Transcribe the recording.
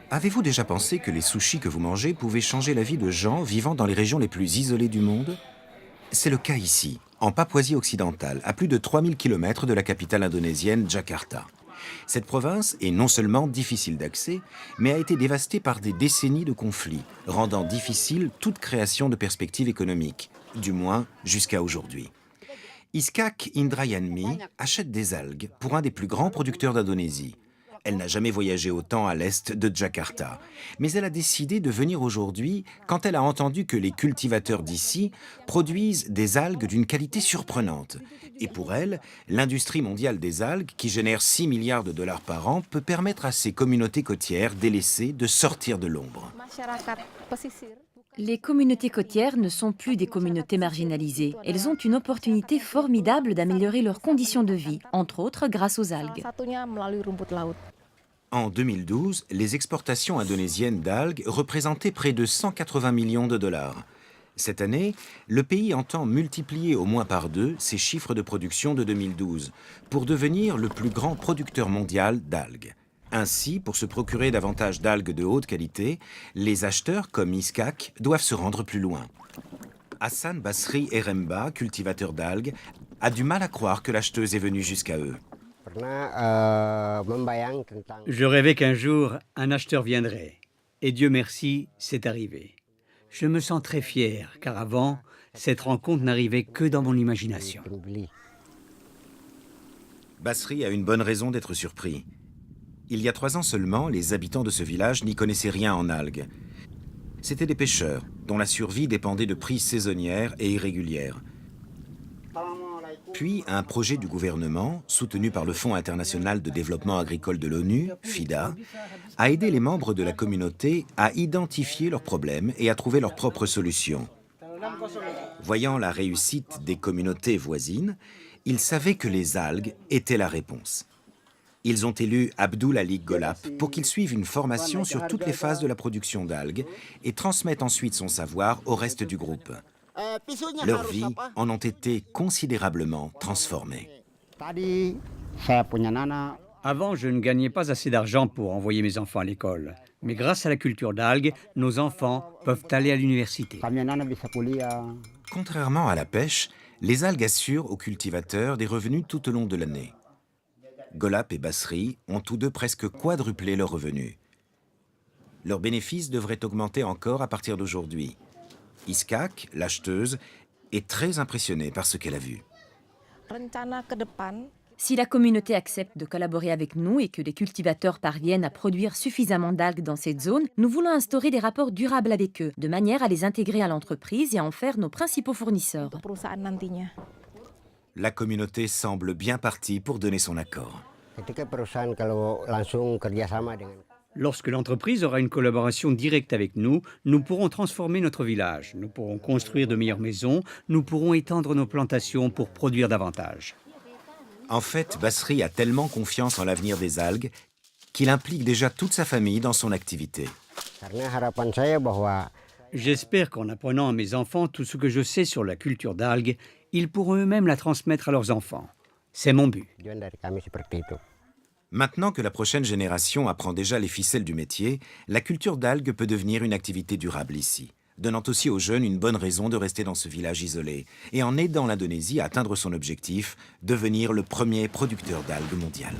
Avez-vous déjà pensé que les sushis que vous mangez pouvaient changer la vie de gens vivant dans les régions les plus isolées du monde? C'est le cas ici, en Papouasie occidentale, à plus de 3000 km de la capitale indonésienne, Jakarta. Cette province est non seulement difficile d'accès, mais a été dévastée par des décennies de conflits, rendant difficile toute création de perspectives économiques, du moins jusqu'à aujourd'hui. Iskak Indrayanmi achète des algues pour un des plus grands producteurs d'Indonésie. Elle n'a jamais voyagé autant à l'est de Jakarta, mais elle a décidé de venir aujourd'hui quand elle a entendu que les cultivateurs d'ici produisent des algues d'une qualité surprenante. Et pour elle, l'industrie mondiale des algues, qui génère 6 milliards de dollars par an, peut permettre à ces communautés côtières délaissées de sortir de l'ombre. Les communautés côtières ne sont plus des communautés marginalisées. Elles ont une opportunité formidable d'améliorer leurs conditions de vie, entre autres grâce aux algues. En 2012, les exportations indonésiennes d'algues représentaient près de 180 millions de dollars. Cette année, le pays entend multiplier au moins par deux ses chiffres de production de 2012 pour devenir le plus grand producteur mondial d'algues. Ainsi, pour se procurer davantage d'algues de haute qualité, les acheteurs comme Iskak doivent se rendre plus loin. Hassan Basri Eremba, cultivateur d'algues, a du mal à croire que l'acheteuse est venue jusqu'à eux. Je rêvais qu'un jour, un acheteur viendrait. Et Dieu merci, c'est arrivé. Je me sens très fier, car avant, cette rencontre n'arrivait que dans mon imagination. Basri a une bonne raison d'être surpris. Il y a 3 ans seulement, les habitants de ce village n'y connaissaient rien en algues. C'étaient des pêcheurs, dont la survie dépendait de prises saisonnières et irrégulières. Puis, un projet du gouvernement, soutenu par le Fonds international de développement agricole de l'ONU, FIDA, a aidé les membres de la communauté à identifier leurs problèmes et à trouver leurs propres solutions. Voyant la réussite des communautés voisines, ils savaient que les algues étaient la réponse. Ils ont élu Abdul Ali Golap pour qu'il suive une formation sur toutes les phases de la production d'algues et transmette ensuite son savoir au reste du groupe. Leurs vies en ont été considérablement transformées. Avant, je ne gagnais pas assez d'argent pour envoyer mes enfants à l'école. Mais grâce à la culture d'algues, nos enfants peuvent aller à l'université. Contrairement à la pêche, les algues assurent aux cultivateurs des revenus tout au long de l'année. Golap et Basri ont tous deux presque quadruplé leurs revenus. Leurs bénéfices devraient augmenter encore à partir d'aujourd'hui. Iskak, l'acheteuse, est très impressionnée par ce qu'elle a vu. Si la communauté accepte de collaborer avec nous et que les cultivateurs parviennent à produire suffisamment d'algues dans cette zone, nous voulons instaurer des rapports durables avec eux, de manière à les intégrer à l'entreprise et à en faire nos principaux fournisseurs. La communauté semble bien partie pour donner son accord. Lorsque l'entreprise aura une collaboration directe avec nous, nous pourrons transformer notre village. Nous pourrons construire de meilleures maisons, nous pourrons étendre nos plantations pour produire davantage. En fait, Basri a tellement confiance en l'avenir des algues qu'il implique déjà toute sa famille dans son activité. J'espère qu'en apprenant à mes enfants tout ce que je sais sur la culture d'algues, ils pourront eux-mêmes la transmettre à leurs enfants. C'est mon but. Maintenant que la prochaine génération apprend déjà les ficelles du métier, la culture d'algues peut devenir une activité durable ici, donnant aussi aux jeunes une bonne raison de rester dans ce village isolé et en aidant l'Indonésie à atteindre son objectif, devenir le premier producteur d'algues mondial.